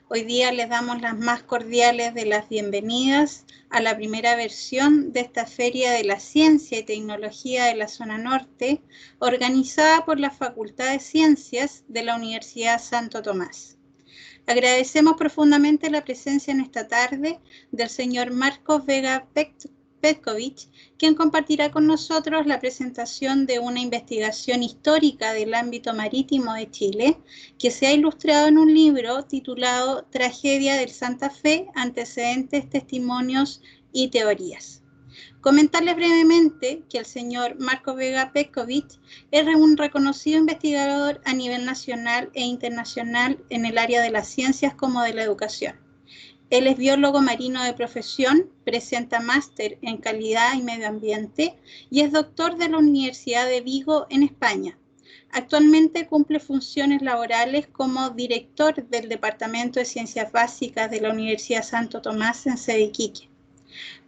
Hoy día les damos las más cordiales de las bienvenidas a la primera versión de esta Feria de la Ciencia y Tecnología de la Zona Norte, organizada por la Facultad de Ciencias de la Universidad Santo Tomás. Agradecemos profundamente la presencia en esta tarde del señor Marcos Vega Petkovic, quien compartirá con nosotros la presentación de una investigación histórica del ámbito marítimo de Chile, que se ha ilustrado en un libro titulado Tragedia del Santa Fe, antecedentes, testimonios y teorías. Comentarles brevemente que el señor Marco Vega Petkovic es un reconocido investigador a nivel nacional e internacional en el área de las ciencias como de la educación. Él es biólogo marino de profesión, presenta máster en calidad y medio ambiente y es doctor de la Universidad de Vigo en España. Actualmente cumple funciones laborales como director del Departamento de Ciencias Básicas de la Universidad Santo Tomás en sede Iquique.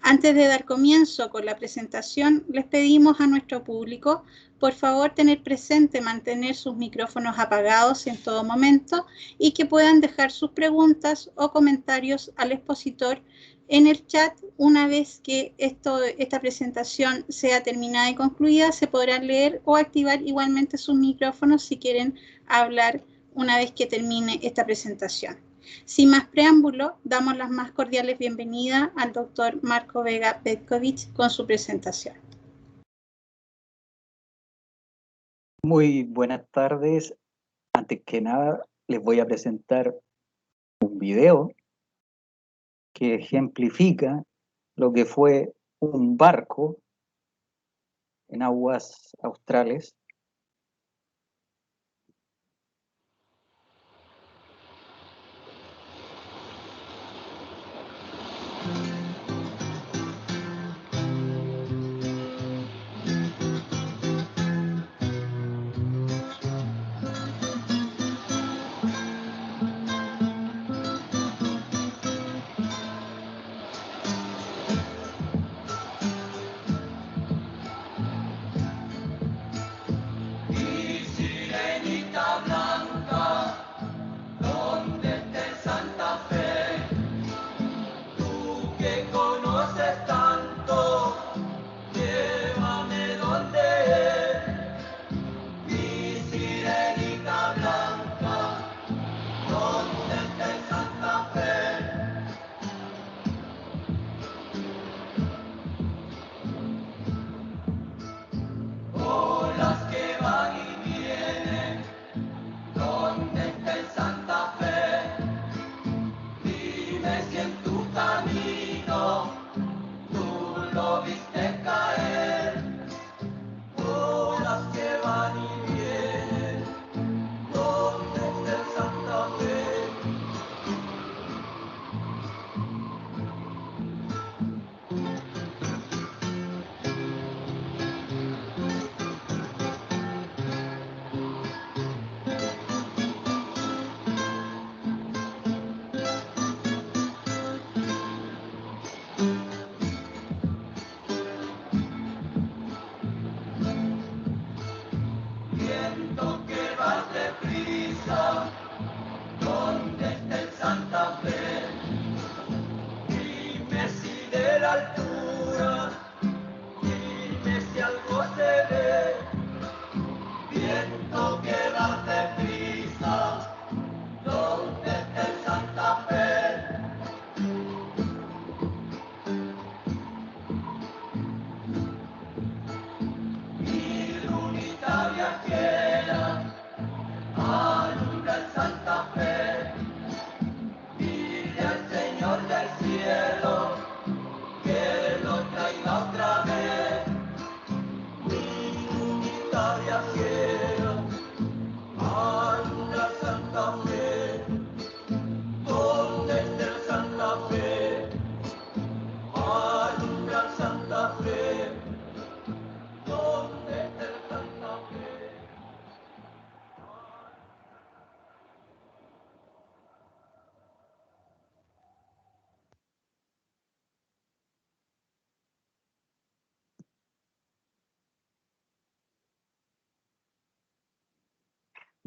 Antes de dar comienzo con la presentación, les pedimos a nuestro público, por favor, tener presente mantener sus micrófonos apagados en todo momento y que puedan dejar sus preguntas o comentarios al expositor en el chat. Una vez que esta presentación sea terminada y concluida, se podrán leer o activar igualmente sus micrófonos si quieren hablar una vez que termine esta presentación. Sin más preámbulo, damos las más cordiales bienvenidas al doctor Marco Vega Petkovic con su presentación. Muy buenas tardes. Antes que nada, les voy a presentar un video que ejemplifica lo que fue un barco en aguas australes.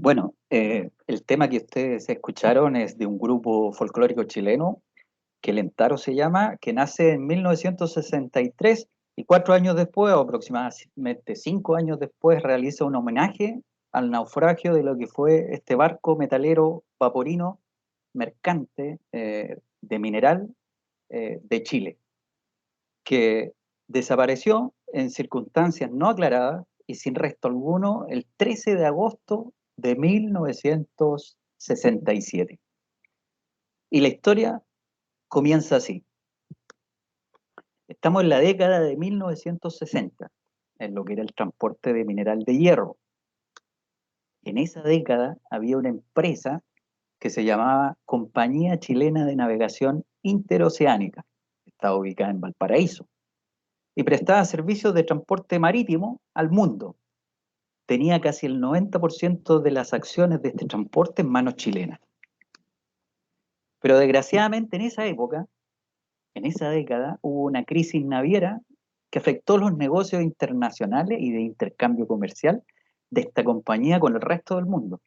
Bueno, el tema que ustedes escucharon es de un grupo folclórico chileno, que el Entaro se llama, que nace en 1963 y 4 años después, o aproximadamente 5 años después, realiza un homenaje al naufragio de lo que fue este barco metalero vaporino mercante de mineral de Chile, que desapareció en circunstancias no aclaradas y sin resto alguno el 13 de agosto de 1967. Y la historia comienza así. Estamos en la década de 1960, en lo que era el transporte de mineral de hierro. En esa década había una empresa que se llamaba Compañía Chilena de Navegación Interoceánica. Estaba ubicada en Valparaíso y prestaba servicios de transporte marítimo al mundo. Tenía casi el 90% de las acciones de este transporte en manos chilenas. Pero desgraciadamente en esa época, en esa década, hubo una crisis naviera que afectó los negocios internacionales y de intercambio comercial de esta compañía con el resto del mundo.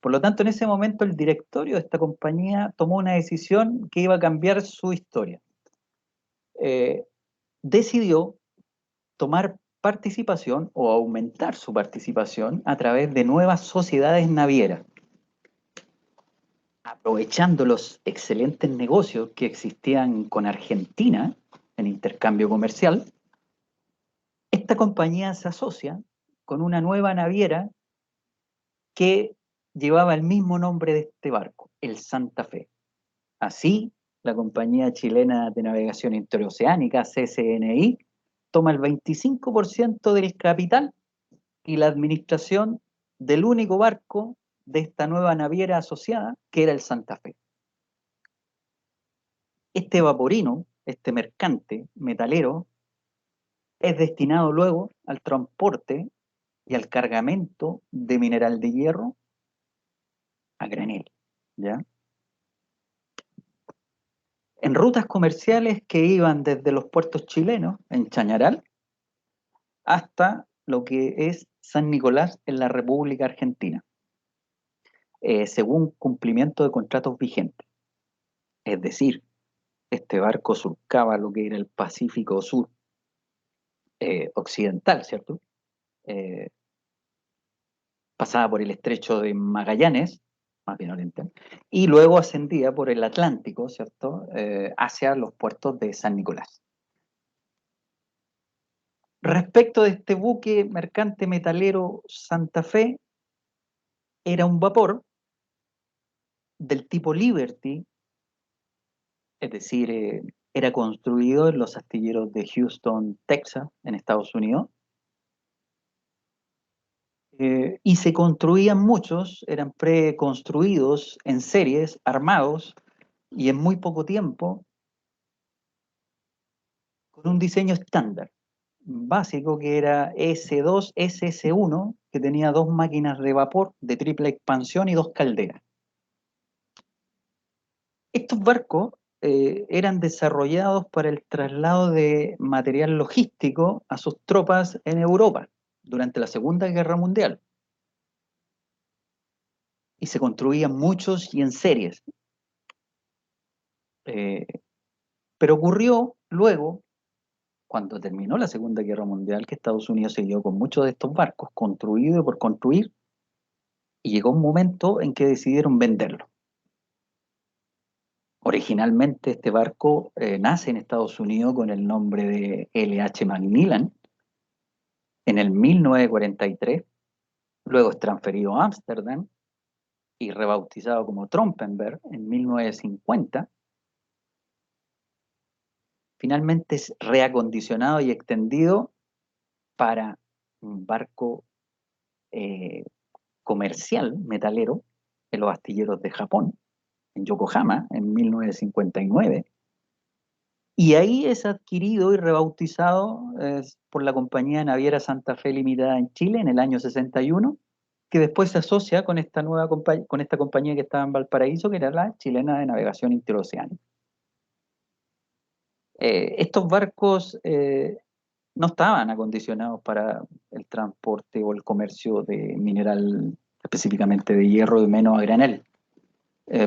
Por lo tanto, en ese momento el directorio de esta compañía tomó una decisión que iba a cambiar su historia. Decidió tomar participación o aumentar su participación a través de nuevas sociedades navieras. Aprovechando los excelentes negocios que existían con Argentina en intercambio comercial, esta compañía se asocia con una nueva naviera que llevaba el mismo nombre de este barco, el Santa Fe. Así, la Compañía Chilena de Navegación Interoceánica, CCNI, toma el 25% del capital y la administración del único barco de esta nueva naviera asociada, que era el Santa Fe. Este vaporino, este mercante metalero, es destinado luego al transporte y al cargamento de mineral de hierro a granel, ¿ya? En rutas comerciales que iban desde los puertos chilenos, en Chañaral, hasta lo que es San Nicolás en la República Argentina, según cumplimiento de contratos vigentes. Es decir, este barco surcaba lo que era el Pacífico Sur occidental, ¿cierto? Pasaba por el estrecho de Magallanes, más bien oriental, y luego ascendía por el Atlántico, ¿cierto? Hacia los puertos de San Nicolás. Respecto de este buque mercante metalero Santa Fe, era un vapor del tipo Liberty, es decir, era construido en los astilleros de Houston, Texas, en Estados Unidos, y se construían muchos, eran preconstruidos en series, armados, y en muy poco tiempo, con un diseño estándar, básico, que era S2, SS1, que tenía 2 máquinas de vapor de triple expansión y 2 calderas. Estos barcos eran desarrollados para el traslado de material logístico a sus tropas en Europa durante la Segunda Guerra Mundial. Y se construían muchos y en series. Pero ocurrió luego, cuando terminó la Segunda Guerra Mundial, que Estados Unidos se quedó con muchos de estos barcos construidos por construir, y llegó un momento en que decidieron venderlo. Originalmente este barco nace en Estados Unidos con el nombre de L.H. Macmillan en el 1943, luego es transferido a Ámsterdam y rebautizado como Trompenberg en 1950. Finalmente es reacondicionado y extendido para un barco comercial metalero en los astilleros de Japón, en Yokohama, en 1959. Y ahí es adquirido y rebautizado por la compañía naviera Santa Fe Limitada en Chile en el año 61, que después se asocia con esta nueva con esta compañía que estaba en Valparaíso, que era la Chilena de Navegación Interoceánica. Estos barcos no estaban acondicionados para el transporte o el comercio de mineral específicamente de hierro y menos a granel.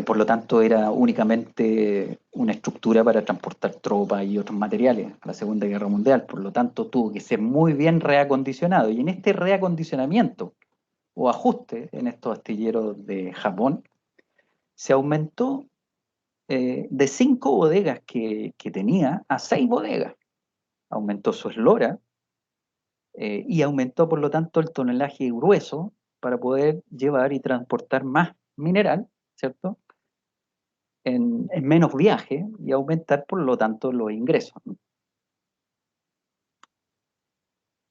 Por lo tanto, era únicamente una estructura para transportar tropas y otros materiales a la Segunda Guerra Mundial. Por lo tanto, tuvo que ser muy bien reacondicionado. Y en este reacondicionamiento o ajuste en estos astilleros de Japón, se aumentó de 5 bodegas que tenía a 6 bodegas. Aumentó su eslora y aumentó, por lo tanto, el tonelaje grueso para poder llevar y transportar más mineral, ¿cierto? En menos viaje y aumentar, por lo tanto, los ingresos.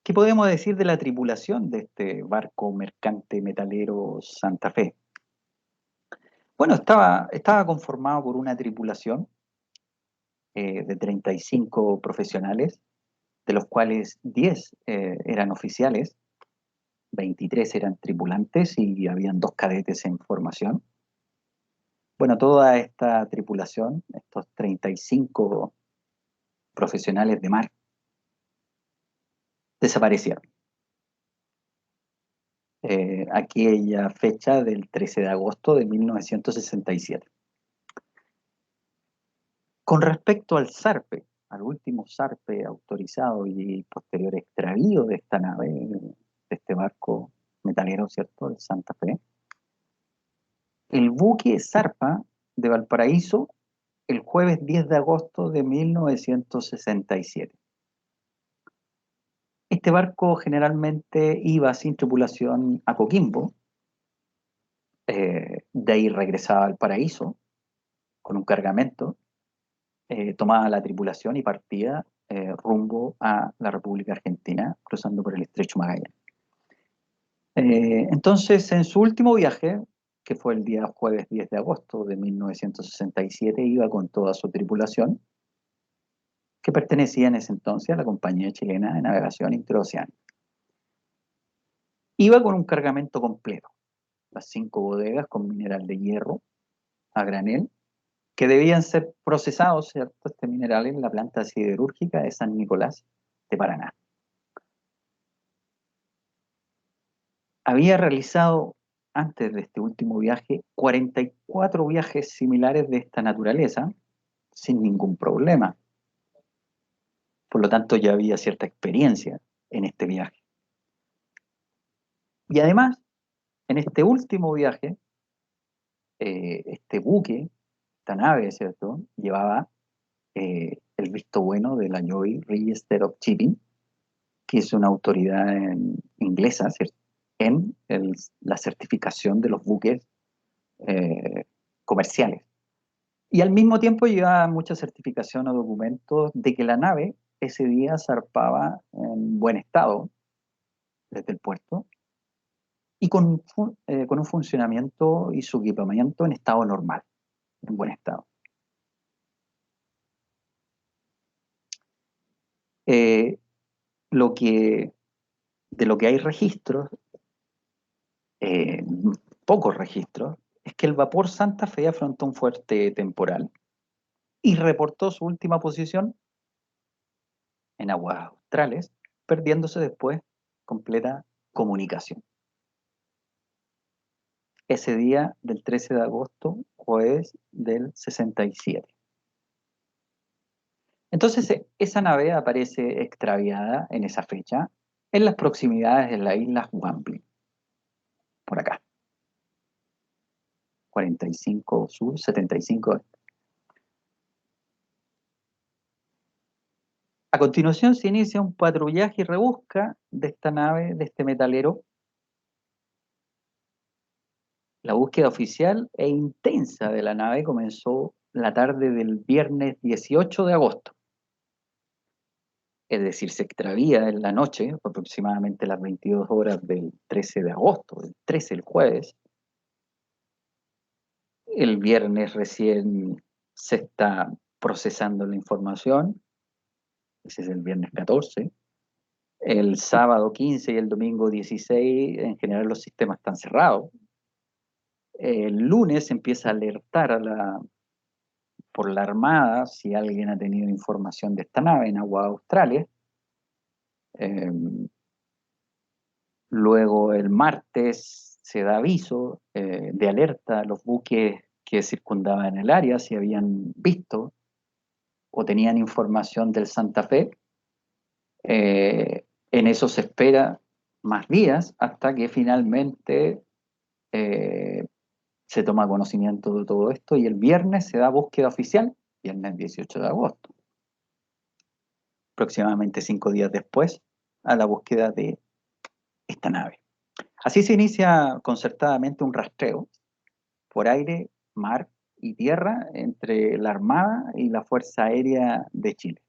¿Qué podemos decir de la tripulación de este barco mercante metalero Santa Fe? Bueno, estaba conformado por una tripulación de 35 profesionales, de los cuales 10 eran oficiales, 23 eran tripulantes y habían 2 cadetes en formación. Bueno, toda esta tripulación, estos 35 profesionales de mar, desaparecieron. Aquella fecha del 13 de agosto de 1967. Con respecto al zarpe, al último zarpe autorizado y posterior extravío de esta nave, de este barco metalero, ¿cierto?, el Santa Fe, el buque zarpa de Valparaíso el jueves 10 de agosto de 1967. Este barco generalmente iba sin tripulación a Coquimbo, de ahí regresaba al Paraíso con un cargamento, tomaba la tripulación y partía rumbo a la República Argentina, cruzando por el Estrecho Magallanes. Entonces, en su último viaje, que fue el día jueves 10 de agosto de 1967, iba con toda su tripulación, que pertenecía en ese entonces a la Compañía Chilena de Navegación Interoceánica. Iba con un cargamento completo, las 5 bodegas con mineral de hierro a granel, que debían ser procesados, ¿cierto?, este mineral en la planta siderúrgica de San Nicolás de Paraná. Había realizado, antes de este último viaje, 44 viajes similares de esta naturaleza, sin ningún problema. Por lo tanto, ya había cierta experiencia en este viaje. Y además, en este último viaje, este buque, esta nave, ¿cierto?, llevaba el visto bueno de la Joint Register of Shipping, que es una autoridad inglesa, ¿cierto?, en la certificación de los buques comerciales. Y al mismo tiempo llevaba mucha certificación o documentos de que la nave ese día zarpaba en buen estado desde el puerto y con un funcionamiento y su equipamiento en estado normal, en buen estado. De lo que hay registros, pocos registros, es que el vapor Santa Fe afrontó un fuerte temporal y reportó su última posición en aguas australes, perdiéndose después completa comunicación. Ese día del 13 de agosto, jueves del 67. Entonces, esa nave aparece extraviada en esa fecha en las proximidades de la isla Wambley, por acá. 45 sur, 75 este. A continuación se inicia un patrullaje y rebusca de esta nave, de este metalero. La búsqueda oficial e intensa de la nave comenzó la tarde del viernes 18 de agosto. Es decir, se extravía en la noche, aproximadamente las 22 horas del 13 de agosto, el 13, el jueves. El viernes recién se está procesando la información, ese es el viernes 14. El sábado 15 y el domingo 16, en general los sistemas están cerrados. El lunes empieza a alertar por la Armada si alguien ha tenido información de esta nave en aguas australes. Luego el martes se da aviso de alerta a los buques que circundaban el área, si habían visto o tenían información del Santa Fe. En eso se espera más días hasta que finalmente se toma conocimiento de todo esto y el viernes se da búsqueda oficial, viernes 18 de agosto, aproximadamente 5 días después, a la búsqueda de esta nave. Así se inicia concertadamente un rastreo por aire, mar y tierra entre la Armada y la Fuerza Aérea de Chile.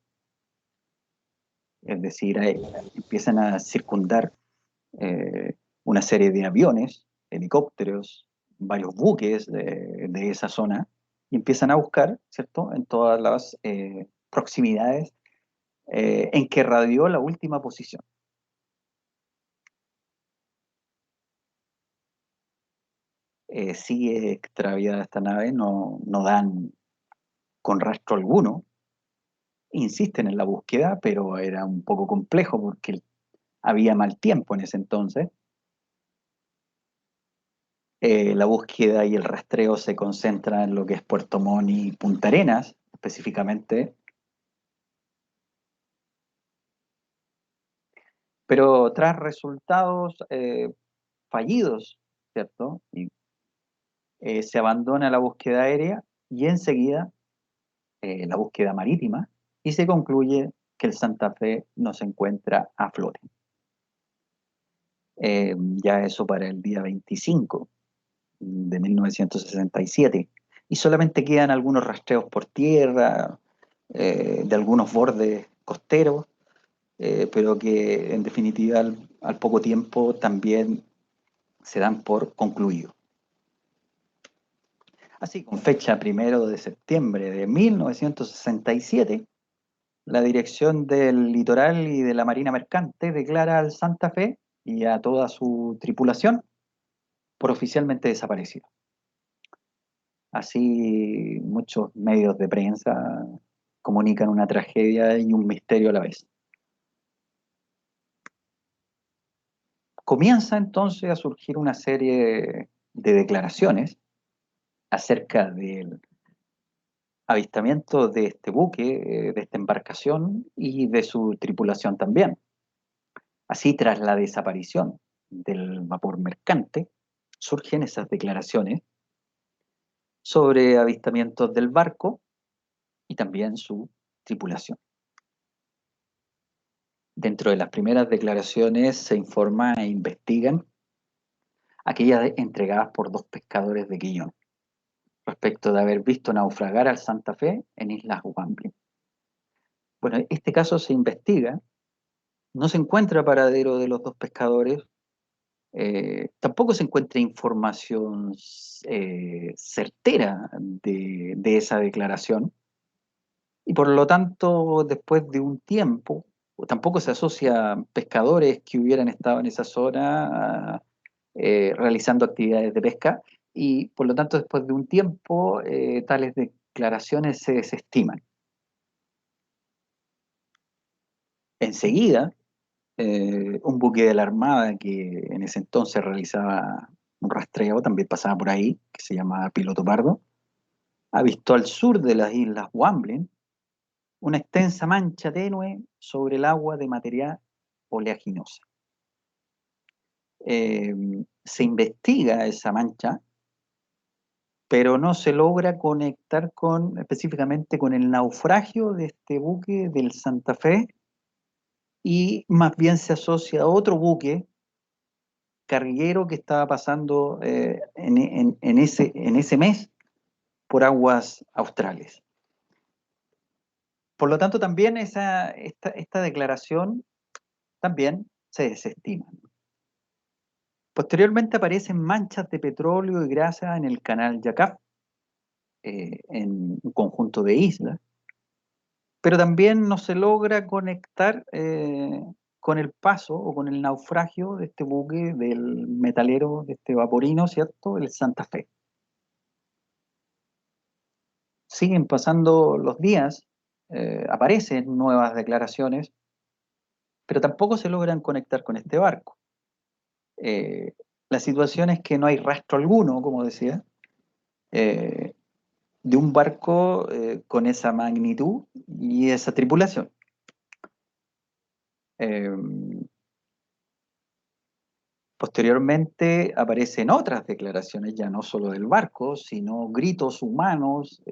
Es decir, empiezan a circundar una serie de aviones, helicópteros, varios buques de esa zona, y empiezan a buscar, ¿cierto?, en todas las proximidades en que radió la última posición. Sigue extraviada esta nave, no dan con rastro alguno, insisten en la búsqueda, pero era un poco complejo porque había mal tiempo en ese entonces. La búsqueda y el rastreo se concentra en lo que es Puerto Montt y Punta Arenas, específicamente. Pero tras resultados fallidos, ¿cierto? Se abandona la búsqueda aérea y enseguida la búsqueda marítima y se concluye que el Santa Fe no se encuentra a flote. Ya eso para el día 25 de 1967. Y solamente quedan algunos rastreos por tierra, de algunos bordes costeros, pero que en definitiva al poco tiempo también se dan por concluidos. Así, con fecha 1 de septiembre de 1967, la Dirección del Litoral y de la Marina Mercante declara al Santa Fe y a toda su tripulación por oficialmente desaparecido. Así, muchos medios de prensa comunican una tragedia y un misterio a la vez. Comienza entonces a surgir una serie de declaraciones acerca del avistamiento de este buque, de esta embarcación y de su tripulación también. Así, tras la desaparición del vapor mercante, surgen esas declaraciones sobre avistamientos del barco y también su tripulación. Dentro de las primeras declaraciones se informa e investigan aquellas entregadas por 2 pescadores de Quillón, respecto de haber visto naufragar al Santa Fe en Islas Wambling. Bueno, este caso se investiga, no se encuentra paradero de los 2 pescadores, tampoco se encuentra información certera de esa declaración, y por lo tanto, después de un tiempo, tampoco se asocia pescadores que hubieran estado en esa zona realizando actividades de pesca, y por lo tanto, después de un tiempo, tales declaraciones se desestiman. Enseguida, un buque de la Armada que en ese entonces realizaba un rastreo, también pasaba por ahí, que se llamaba Piloto Pardo, avistó al sur de las Islas Wambling una extensa mancha tenue sobre el agua de materia oleaginosa. Se investiga esa mancha, pero no se logra conectar específicamente con el naufragio de este buque del Santa Fe, y más bien se asocia a otro buque carguero que estaba pasando en ese mes por aguas australes. Por lo tanto, también esta declaración también se desestima. Posteriormente aparecen manchas de petróleo y grasa en el canal Yacap, en un conjunto de islas, pero también no se logra conectar con el paso o con el naufragio de este buque del metalero, de este vaporino, ¿cierto?, el Santa Fe. Siguen pasando los días, aparecen nuevas declaraciones, pero tampoco se logran conectar con este barco. La situación es que no hay rastro alguno, como decía, de un barco con esa magnitud y esa tripulación. Posteriormente aparecen otras declaraciones, ya no solo del barco, sino gritos humanos,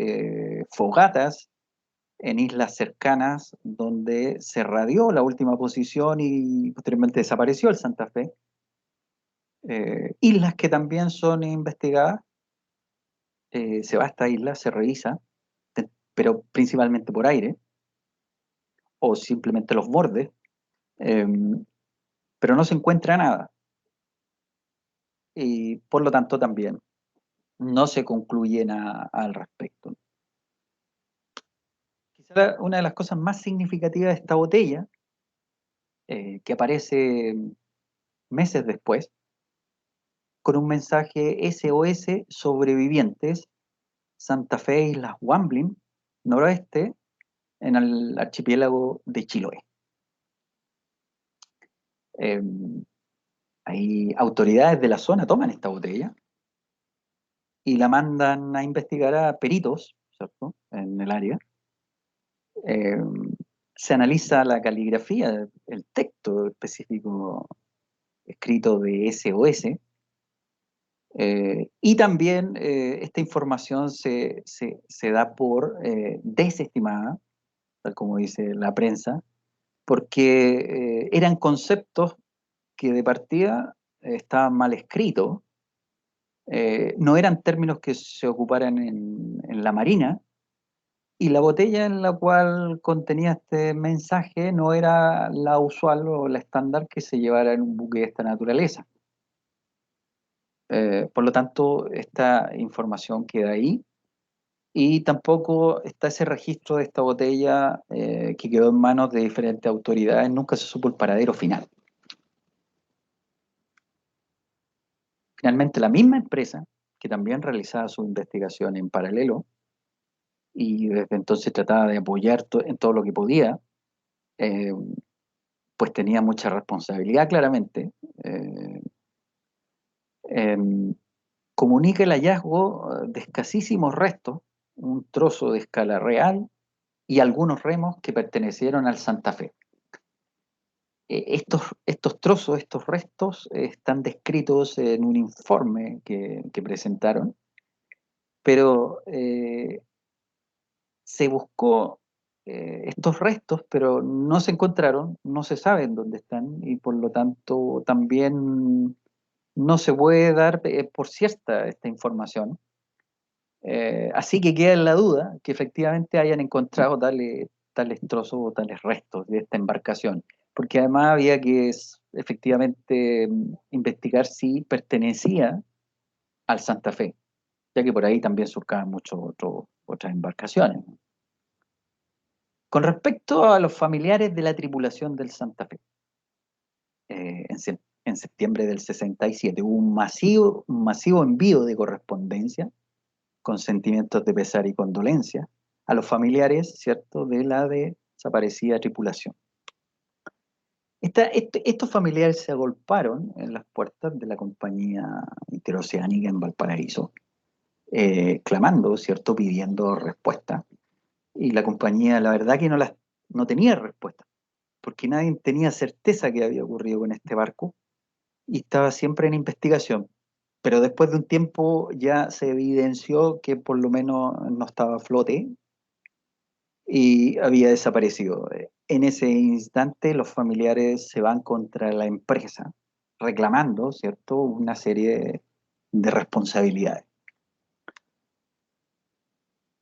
fogatas en islas cercanas donde se radió la última posición y posteriormente desapareció el Santa Fe. Islas que también son investigadas, se va a esta isla, se revisa, pero principalmente por aire, o simplemente los bordes, eh, pero no se encuentra nada. Y por lo tanto también no se concluye nada al respecto. Quizá una de las cosas más significativas de esta botella, que aparece meses después, con un mensaje SOS sobrevivientes, Santa Fe, Islas Wamblin, noroeste, en el archipiélago de Chiloé. Eh, Hay autoridades de la zona toman esta botella y la mandan a investigar a peritos, ¿cierto?, en el área. Eh, Se analiza la caligrafía, el texto específico escrito de SOS, y también esta información se da por desestimada, tal como dice la prensa, porque eran conceptos que de partida estaban mal escritos, no eran términos que se ocuparan en la marina, y la botella en la cual contenía este mensaje no era la usual o la estándar que se llevara en un buque de esta naturaleza. Por lo tanto, esta información queda ahí y tampoco está ese registro de esta botella que quedó en manos de diferentes autoridades. Nunca se supo el paradero final. Finalmente, la misma empresa, que también realizaba su investigación en paralelo y desde entonces trataba de apoyar en todo lo que podía, eh, pues tenía mucha responsabilidad claramente. Eh, eh, Comunica el hallazgo de escasísimos restos, un trozo de escala real y algunos remos que pertenecieron al Santa Fe. Estos trozos, estos restos, están descritos en un informe que presentaron, pero se buscó estos restos, pero no se encontraron, no se sabe en dónde están y por lo tanto también no se puede dar por cierta esta información. Así que queda en la duda que efectivamente hayan encontrado tales trozos o tales restos de esta embarcación, porque además había que efectivamente investigar si pertenecía al Santa Fe, ya que por ahí también surcaban muchas otras embarcaciones. Con respecto a los familiares de la tripulación del Santa Fe, en septiembre del 67 hubo un masivo envío de correspondencia con sentimientos de pesar y condolencia a los familiares, ¿cierto?, de la desaparecida tripulación. Estos familiares se agolparon en las puertas de la compañía interoceánica en Valparaíso, clamando, ¿cierto?, pidiendo respuesta. Y la compañía, la verdad que no tenía respuesta, porque nadie tenía certeza que había ocurrido con este barco y estaba siempre en investigación. Pero después de un tiempo ya se evidenció que por lo menos no estaba a flote y había desaparecido. En ese instante los familiares se van contra la empresa, reclamando, ¿cierto?, una serie de responsabilidades.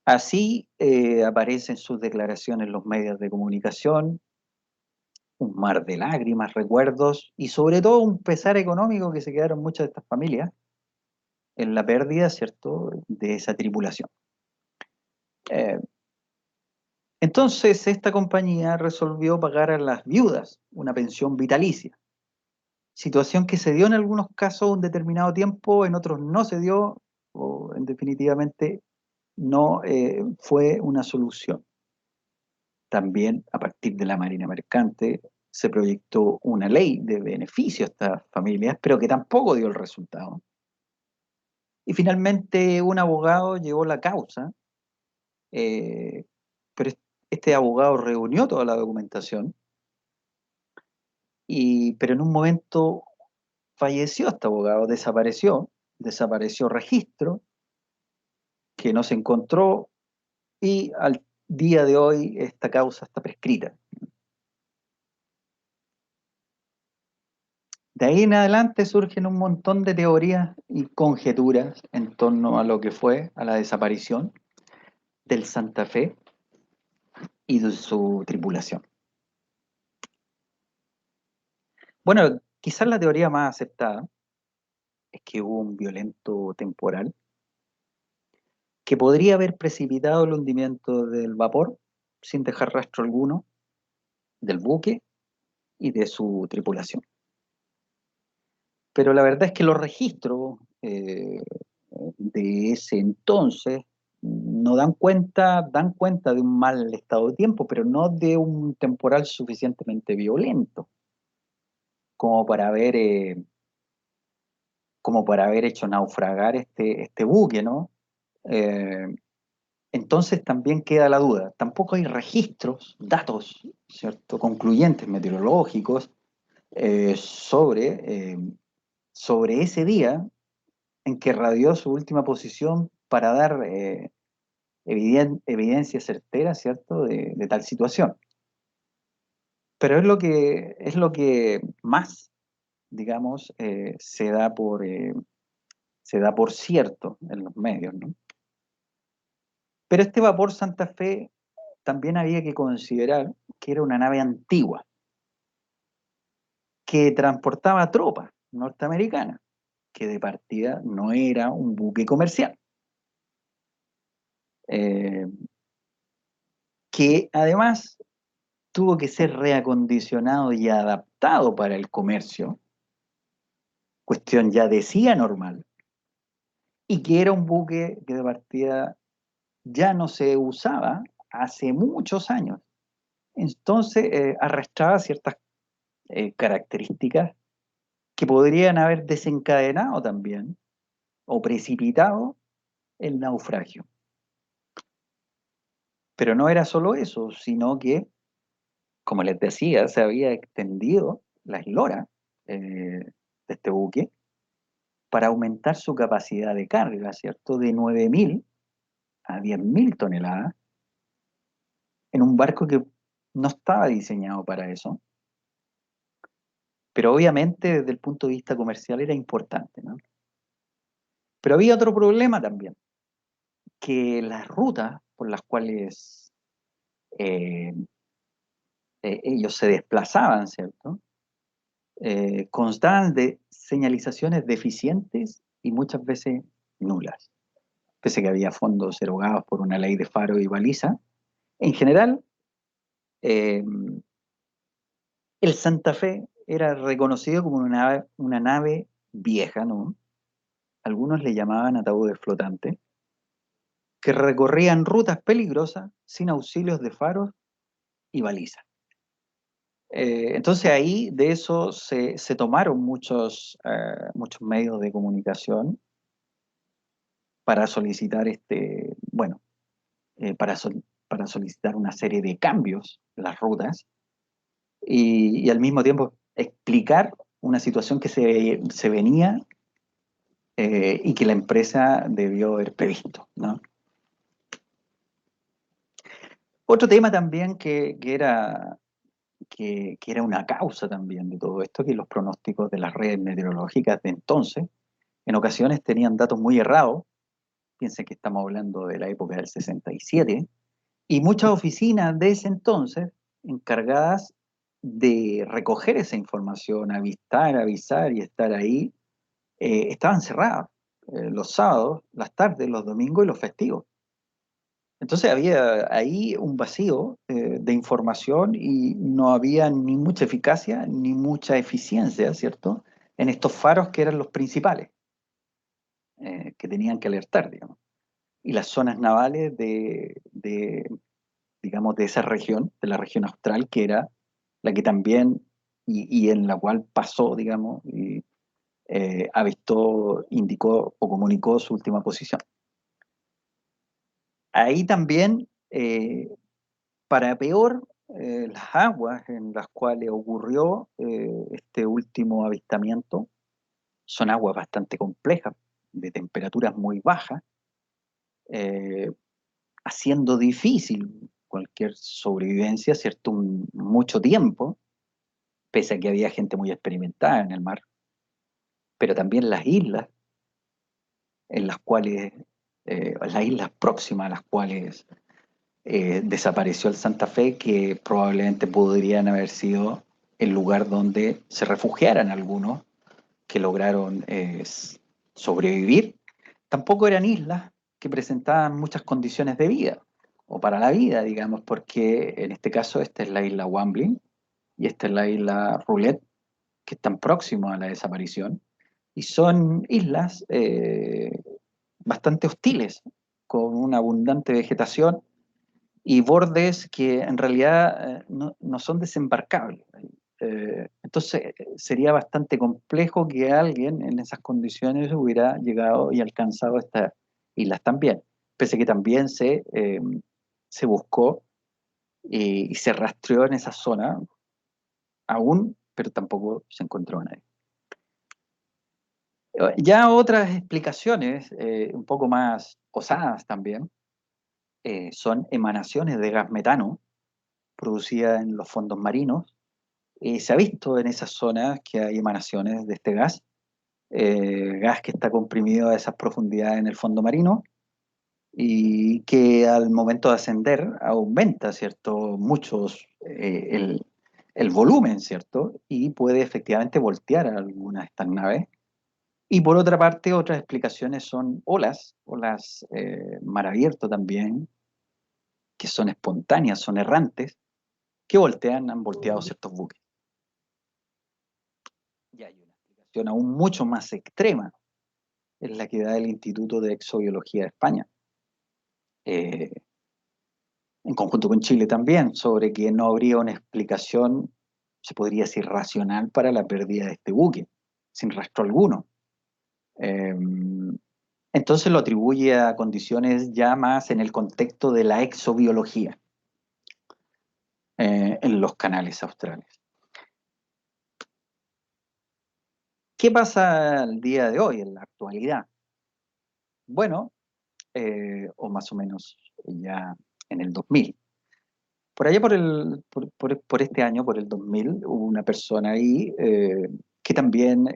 Así aparecen sus declaraciones en los medios de comunicación, un mar de lágrimas, recuerdos y sobre todo un pesar económico que se quedaron muchas de estas familias en la pérdida, ¿cierto?, de esa tripulación. Eh, entonces esta compañía resolvió pagar a las viudas una pensión vitalicia, situación que se dio en algunos casos un determinado tiempo, en otros no se dio, o en definitivamente no fue una solución. También a partir de la Marina Mercante se proyectó una ley de beneficio a estas familias, pero que tampoco dio el resultado. Y finalmente un abogado llevó la causa, pero este abogado reunió toda la documentación, pero en un momento falleció este abogado, desapareció registro, que no se encontró, y al día de hoy esta causa está prescrita. De ahí en adelante surgen un montón de teorías y conjeturas en torno a lo que fue, a la desaparición del Santa Fe y de su tripulación. Bueno, quizás la teoría más aceptada es que hubo un violento temporal que podría haber precipitado el hundimiento del vapor sin dejar rastro alguno del buque y de su tripulación. Pero la verdad es que los registros de ese entonces no dan cuenta de un mal estado de tiempo, pero no de un temporal suficientemente violento como para haber hecho naufragar este buque, ¿no? Eh, entonces también queda la duda. Tampoco hay registros, datos, ¿cierto?, concluyentes meteorológicos sobre ese día en que radió su última posición para dar evidencia certera, ¿cierto?, de tal situación. Pero es lo que más, digamos, se da por cierto en los medios, ¿no? Pero este vapor Santa Fe también había que considerar que era una nave antigua, que transportaba tropas norteamericanas, que de partida no era un buque comercial. Eh, que además tuvo que ser reacondicionado y adaptado para el comercio, cuestión ya decía normal, y que era un buque que de partida ya no se usaba hace muchos años. Entonces arrastraba ciertas características que podrían haber desencadenado también o precipitado el naufragio. Pero no era solo eso, sino que, como les decía, se había extendido la eslora de este buque para aumentar su capacidad de carga, ¿cierto? De 9.000 a 10.000 toneladas en un barco que no estaba diseñado para eso, pero obviamente desde el punto de vista comercial era importante, ¿no? Pero había otro problema también, que las rutas por las cuales eh, ellos se desplazaban, ¿cierto? Constaban de señalizaciones deficientes y muchas veces nulas. Pese a que había fondos erogados por una ley de faro y baliza, en general, eh, el Santa Fe era reconocido como una nave vieja, ¿no? Algunos le llamaban ataúdes flotantes, que recorrían rutas peligrosas sin auxilios de faros y balizas. Entonces ahí de eso se tomaron muchos medios de comunicación para solicitar para solicitar una serie de cambios en las rutas y al mismo tiempo explicar una situación que se venía y que la empresa debió haber previsto, ¿no? Otro tema también que era una causa también de todo esto, que los pronósticos de las redes meteorológicas de entonces, en ocasiones tenían datos muy errados. Piensen que estamos hablando de la época del 67, y muchas oficinas de ese entonces, encargadas de recoger esa información, avistar, avisar y estar ahí, estaban cerradas los sábados, las tardes, los domingos y los festivos. Entonces había ahí un vacío de información y no había ni mucha eficacia ni mucha eficiencia, ¿cierto?, en estos faros que eran los principales, que tenían que alertar, digamos. Y las zonas navales digamos, de esa región, de la región austral, que era la que también y en la cual pasó, digamos, y avistó, indicó o comunicó su última posición. Ahí también, para peor, las aguas en las cuales ocurrió este último avistamiento son aguas bastante complejas, de temperaturas muy bajas, eh, haciendo difícil cualquier sobrevivencia, ¿cierto? Mucho tiempo, pese a que había gente muy experimentada en el mar, pero también las islas, en las cuales, las islas próximas a las cuales desapareció el Santa Fe, que probablemente podrían haber sido el lugar donde se refugiaran algunos que lograron sobrevivir. Tampoco eran islas que presentaban muchas condiciones de vida, o para la vida, digamos, porque en este caso esta es la isla Wambling y esta es la isla Roulette, que están próximos a la desaparición, y son islas bastante hostiles, con una abundante vegetación y bordes que en realidad no son desembarcables. Entonces sería bastante complejo que alguien en esas condiciones hubiera llegado y alcanzado estas islas también, pese a que también se buscó y se rastreó en esa zona aún, pero tampoco se encontró nadie. Ya otras explicaciones, un poco más osadas también, son emanaciones de gas metano producida en los fondos marinos. Se ha visto en esas zonas que hay emanaciones de este gas que está comprimido a esas profundidades en el fondo marino y que al momento de ascender aumenta, ¿cierto? El volumen, ¿cierto? Y puede efectivamente voltear a algunas de estas naves. Y por otra parte, otras explicaciones son olas mar abierto también, que son espontáneas, son errantes, que han volteado ciertos buques. Y hay una explicación aún mucho más extrema, es la que da el Instituto de Exobiología de España, eh, en conjunto con Chile también, sobre que no habría una explicación, se podría decir, racional para la pérdida de este buque, sin rastro alguno. Eh, entonces lo atribuye a condiciones ya más en el contexto de la exobiología en los canales australes. ¿Qué pasa al día de hoy, en la actualidad? Bueno, o más o menos ya en el 2000. Por allá por este año, por el 2000, hubo una persona ahí que también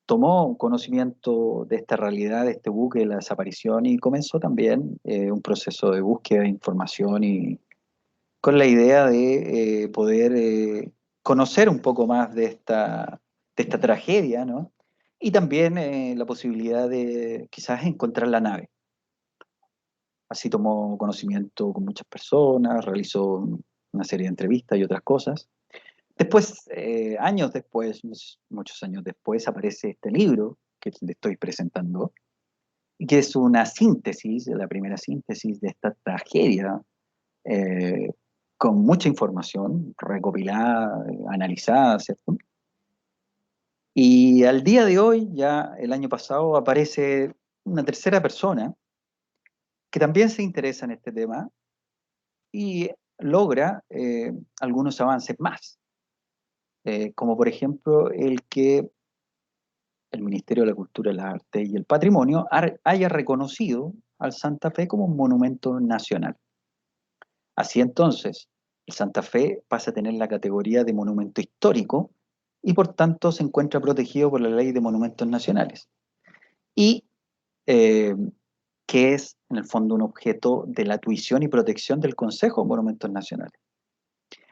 tomó conocimiento de esta realidad, de este buque, de la desaparición, y comenzó también un proceso de búsqueda de información y con la idea de poder conocer un poco más de esta tragedia, ¿no? Y también la posibilidad de quizás encontrar la nave. Así tomó conocimiento con muchas personas, realizó una serie de entrevistas y otras cosas. Después, años después, muchos años después, aparece este libro que le estoy presentando, y que es una síntesis, la primera síntesis de esta tragedia, eh, con mucha información recopilada, analizada, ¿cierto? Y al día de hoy, ya el año pasado, aparece una tercera persona que también se interesa en este tema y logra algunos avances más, como por ejemplo el que el Ministerio de la Cultura, las Artes y el Patrimonio haya reconocido al Santa Fe como un monumento nacional. Así entonces, el Santa Fe pasa a tener la categoría de monumento histórico y por tanto se encuentra protegido por la Ley de Monumentos Nacionales. Y eh, que es en el fondo un objeto de la tuición y protección del Consejo de Monumentos Nacionales.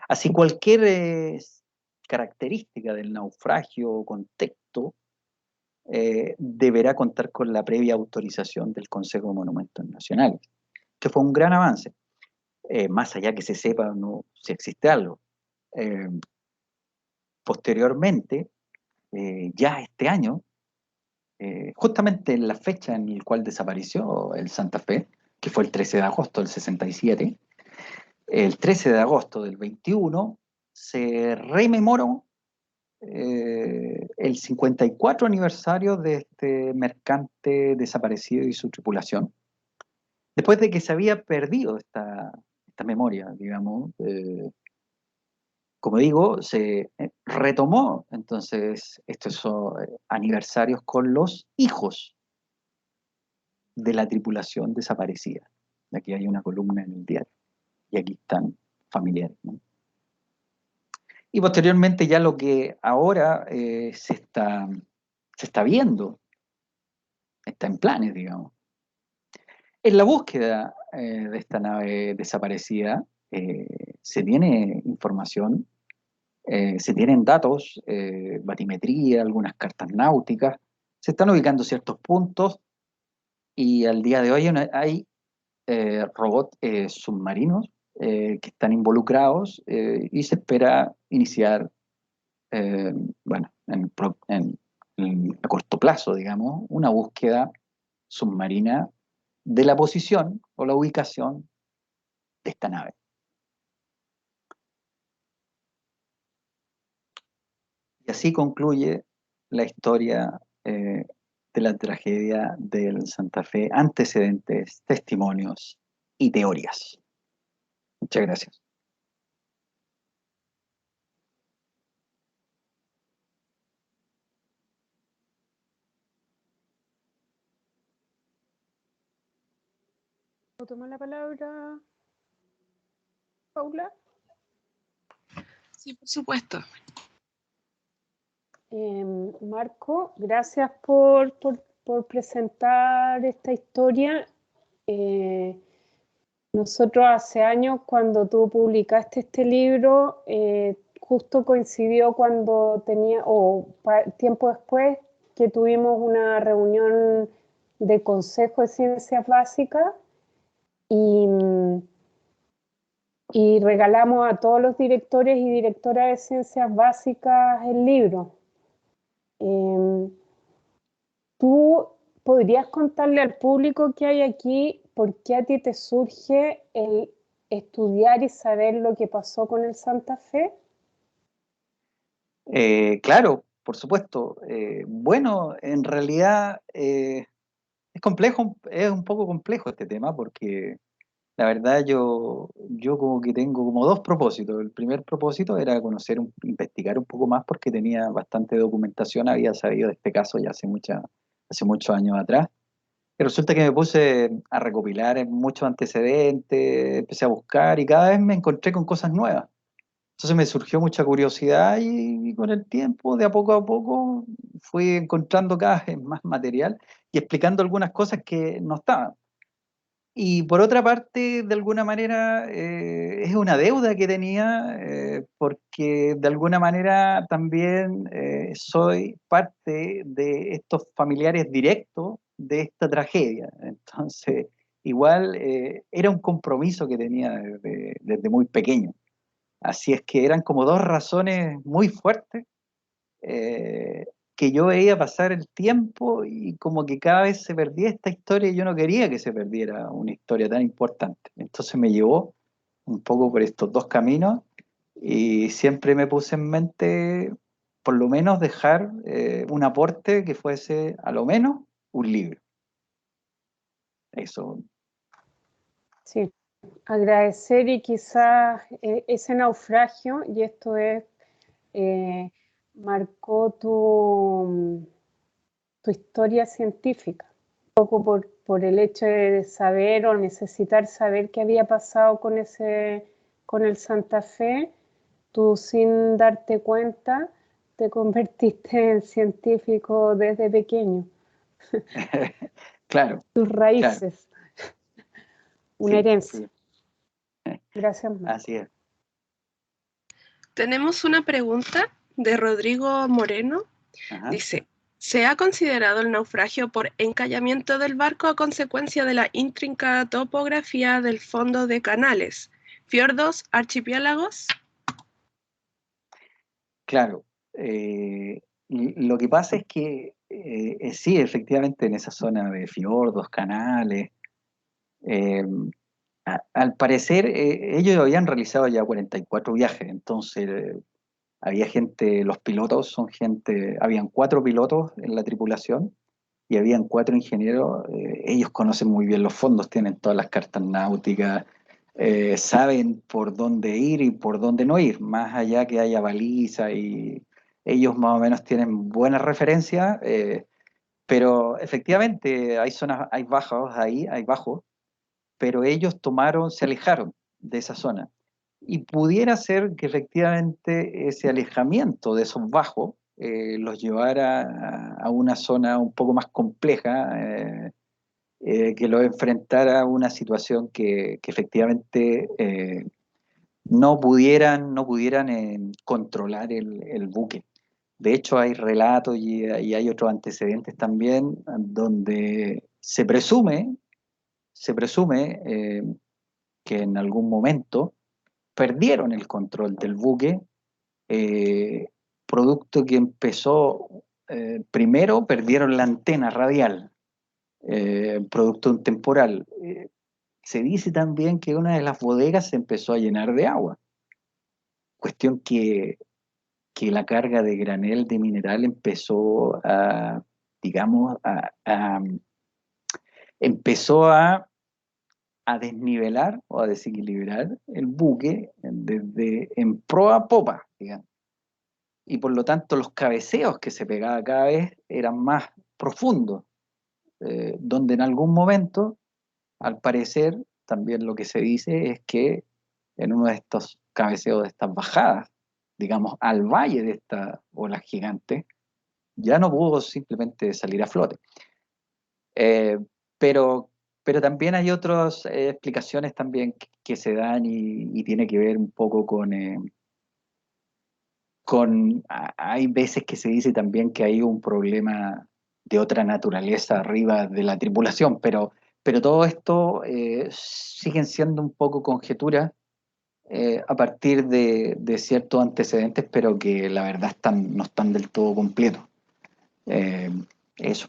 Así cualquier característica del naufragio o contexto deberá contar con la previa autorización del Consejo de Monumentos Nacionales, que fue un gran avance, más allá que se sepa o no si existe algo. Eh, Posteriormente, ya este año, justamente en la fecha en la cual desapareció el Santa Fe, que fue el 13 de agosto del 67, el 13 de agosto del 21 se rememoró el 54 aniversario de este mercante desaparecido y su tripulación, después de que se había perdido esta memoria, digamos. Como digo, se retomó entonces estos aniversarios con los hijos de la tripulación desaparecida. Aquí hay una columna en el diario y aquí están familiares, ¿no? Y posteriormente ya lo que ahora se está viendo, está en planes, digamos. En la búsqueda de esta nave desaparecida se tiene información, se tienen datos, batimetría, algunas cartas náuticas, se están ubicando ciertos puntos y al día de hoy hay robots submarinos que están involucrados y se espera iniciar, bueno, a corto plazo, digamos, una búsqueda submarina de la posición o la ubicación de esta nave. Y así concluye la historia de la tragedia del Santa Fe, antecedentes, testimonios y teorías. Muchas gracias. ¿Puedo tomar la palabra, Paula? Sí, por supuesto. Marco, gracias por presentar esta historia. Nosotros hace años, cuando tú publicaste este libro, justo coincidió cuando tiempo después, que tuvimos una reunión de Consejo de Ciencias Básicas y regalamos a todos los directores y directoras de Ciencias Básicas el libro. ¿Tú podrías contarle al público que hay aquí por qué a ti te surge el estudiar y saber lo que pasó con el Santa Fe? Claro, por supuesto. Bueno, en realidad es complejo, es un poco complejo este tema porque la verdad yo como que tengo como dos propósitos. El primer propósito era investigar un poco más porque tenía bastante documentación, había sabido de este caso ya hace muchos años atrás. Y resulta que me puse a recopilar muchos antecedentes, empecé a buscar y cada vez me encontré con cosas nuevas. Entonces me surgió mucha curiosidad y con el tiempo, de a poco, fui encontrando cada vez más material y explicando algunas cosas que no estaban. Y por otra parte, de alguna manera, es una deuda que tenía, porque de alguna manera también soy parte de estos familiares directos de esta tragedia. Entonces, igual era un compromiso que tenía desde muy pequeño. Así es que eran como dos razones muy fuertes, eh, que yo veía pasar el tiempo y como que cada vez se perdía esta historia y yo no quería que se perdiera una historia tan importante. Entonces me llevó un poco por estos dos caminos y siempre me puse en mente por lo menos dejar un aporte que fuese a lo menos un libro. Eso. Sí, agradecer y quizás ese naufragio, y esto marcó tu historia científica, un poco por el hecho de saber o necesitar saber qué había pasado con el Santa Fe. Tú, sin darte cuenta, te convertiste en científico desde pequeño. Claro. Tus raíces. Claro. Una herencia. Sí. Gracias, Marco. Así es. Tenemos una pregunta de Rodrigo Moreno. Ajá. Dice, ¿se ha considerado el naufragio por encallamiento del barco a consecuencia de la intrincada topografía del fondo de canales, fiordos, archipiélagos? Claro. Lo que pasa es que sí, efectivamente, en esa zona de fiordos, canales, al parecer, ellos habían realizado ya 44 viajes, entonces había gente, los pilotos son gente, habían 4 pilotos en la tripulación y habían 4 ingenieros. Ellos conocen muy bien los fondos, tienen todas las cartas náuticas, saben por dónde ir y por dónde no ir, más allá que haya baliza, y ellos más o menos tienen buenas referencias, pero efectivamente hay zonas, hay bajos ahí, hay bajos, pero ellos tomaron, se alejaron de esa zona. Y pudiera ser que efectivamente ese alejamiento de esos bajos los llevara a una zona un poco más compleja, que los enfrentara a una situación que efectivamente no pudieran controlar el buque. De hecho, hay relatos y hay otros antecedentes también donde se presume que en algún momento perdieron el control del buque, eh, producto que empezó, primero perdieron la antena radial, producto de un temporal. Se dice también que una de las bodegas se empezó a llenar de agua, cuestión que la carga de granel de mineral empezó a, digamos, empezó a desnivelar o a desequilibrar el buque desde en proa a popa, digamos. Y por lo tanto los cabeceos que se pegaba cada vez eran más profundos, donde en algún momento, al parecer, también lo que se dice es que en uno de estos cabeceos, de estas bajadas, digamos, al valle de esta ola gigante, ya no pudo simplemente salir a flote. Eh, pero, pero también hay otras explicaciones también que se dan y tiene que ver un poco hay veces que se dice también que hay un problema de otra naturaleza arriba de la tripulación, pero todo esto siguen siendo un poco conjeturas a partir de ciertos antecedentes, pero que la verdad no están del todo completos. Eso.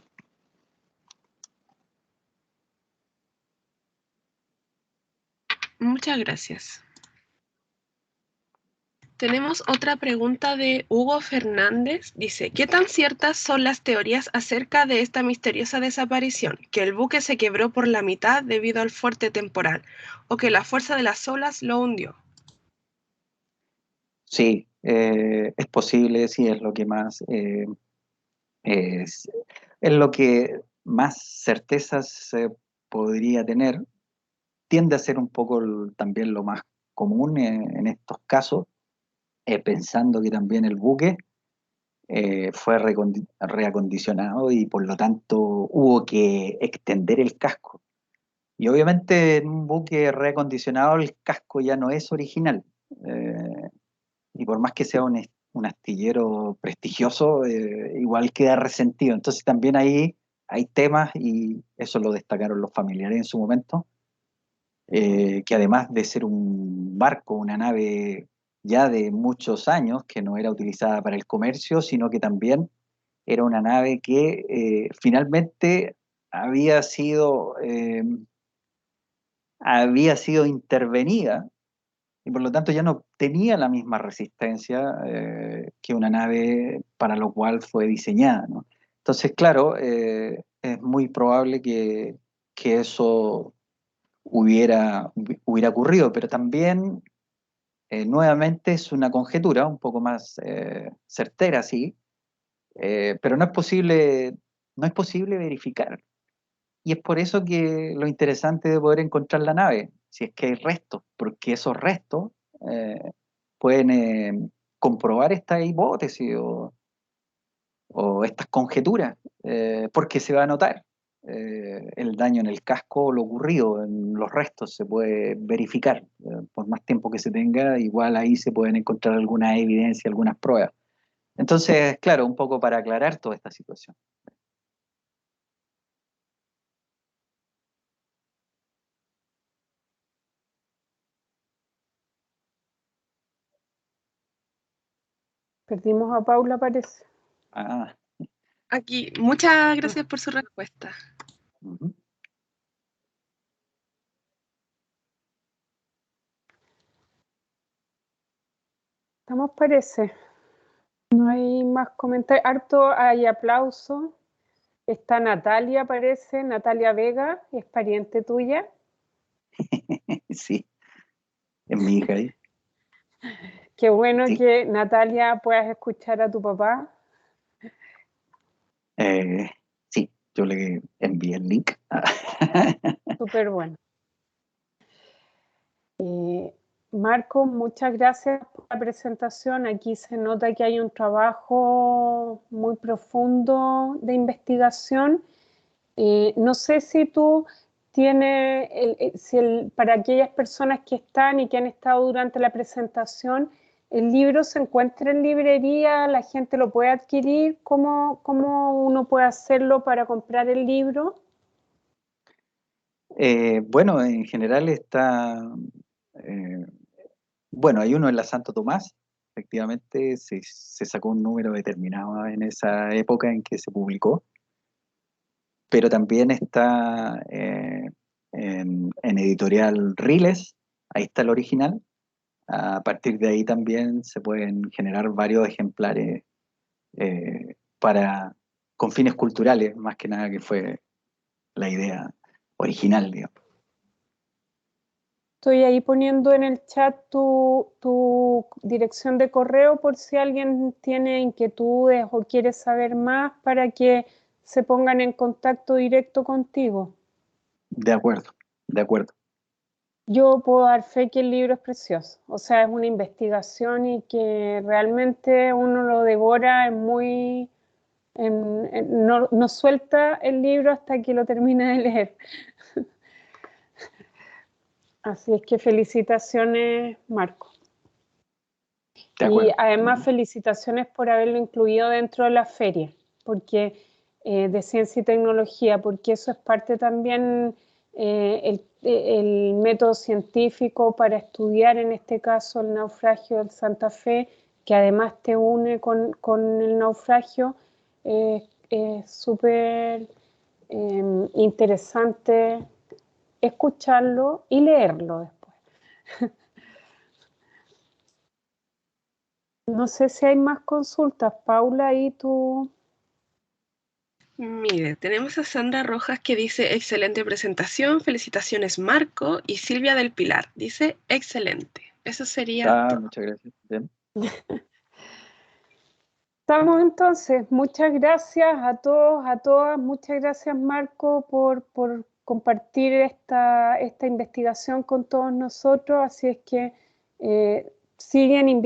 Muchas gracias. Tenemos otra pregunta de Hugo Fernández. Dice, ¿qué tan ciertas son las teorías acerca de esta misteriosa desaparición? ¿Que el buque se quebró por la mitad debido al fuerte temporal o que la fuerza de las olas lo hundió? Sí, es posible, sí, es lo que más es, es lo que más certezas se podría tener. Tiende a ser un poco también lo más común en estos casos, pensando que también el buque fue reacondicionado y por lo tanto hubo que extender el casco. Y obviamente en un buque reacondicionado el casco ya no es original. Eh, y por más que sea un astillero prestigioso, igual queda resentido. Entonces también ahí hay temas, y eso lo destacaron los familiares en su momento, que además de ser un barco, una nave ya de muchos años, que no era utilizada para el comercio, sino que también era una nave que finalmente había sido, eh, había sido intervenida y por lo tanto ya no tenía la misma resistencia que una nave para lo cual fue diseñada, ¿no? Entonces, claro, es muy probable que eso hubiera ocurrido, pero también nuevamente es una conjetura un poco más certera, sí, pero no es posible verificar. Y es por eso que lo interesante de poder encontrar la nave, si es que hay restos, porque esos restos eh, pueden comprobar esta hipótesis o estas conjeturas, porque se va a notar el daño en el casco o lo ocurrido en los restos, se puede verificar. Por más tiempo que se tenga, igual ahí se pueden encontrar alguna evidencia, algunas pruebas. Entonces, claro, un poco para aclarar toda esta situación. Perdimos a Paula, parece. Ah, Aquí, muchas gracias por su respuesta. ujú. Estamos, parece. No hay más comentarios. Harto hay aplauso. Está Natalia, parece. Natalia Vega, es pariente tuya. Sí, es mi hija ahí. Qué bueno Sí. que Natalia puedas escuchar a tu papá. Sí, yo le envié el link. Súper bueno. Marco, muchas gracias por la presentación. Aquí se nota que hay un trabajo muy profundo de investigación. No sé si tú tienes, para aquellas personas que están y que han estado durante la presentación, ¿el libro se encuentra en librería? ¿La gente lo puede adquirir? ¿Cómo uno puede hacerlo para comprar el libro? Bueno, en general está... bueno, hay uno en la Santo Tomás. Efectivamente, se sacó un número determinado en esa época en que se publicó, pero también está en editorial Riles, ahí está el original. A partir de ahí también se pueden generar varios ejemplares con fines culturales, más que nada, que fue la idea original, digamos. Estoy ahí poniendo en el chat tu dirección de correo por si alguien tiene inquietudes o quiere saber más para que se pongan en contacto directo contigo. De acuerdo, de acuerdo. Yo puedo dar fe que el libro es precioso, o sea, es una investigación y que realmente uno lo devora, es muy... no suelta el libro hasta que lo termina de leer. Así es que felicitaciones, Marco. De acuerdo. Y además felicitaciones por haberlo incluido dentro de la feria, porque de ciencia y tecnología, porque eso es parte también el método científico para estudiar, en este caso, el naufragio del Santa Fe, que además te une con el naufragio. Es súper interesante escucharlo y leerlo después. No sé si hay más consultas, Paula, y tú. Mire, tenemos a Sandra Rojas que dice excelente presentación, felicitaciones Marco, y Silvia del Pilar dice excelente. Eso sería todo. Muchas gracias. Bien. Estamos entonces. Muchas gracias a todos, a todas. Muchas gracias, Marco, por compartir esta investigación con todos nosotros. Así es que siguen invitando.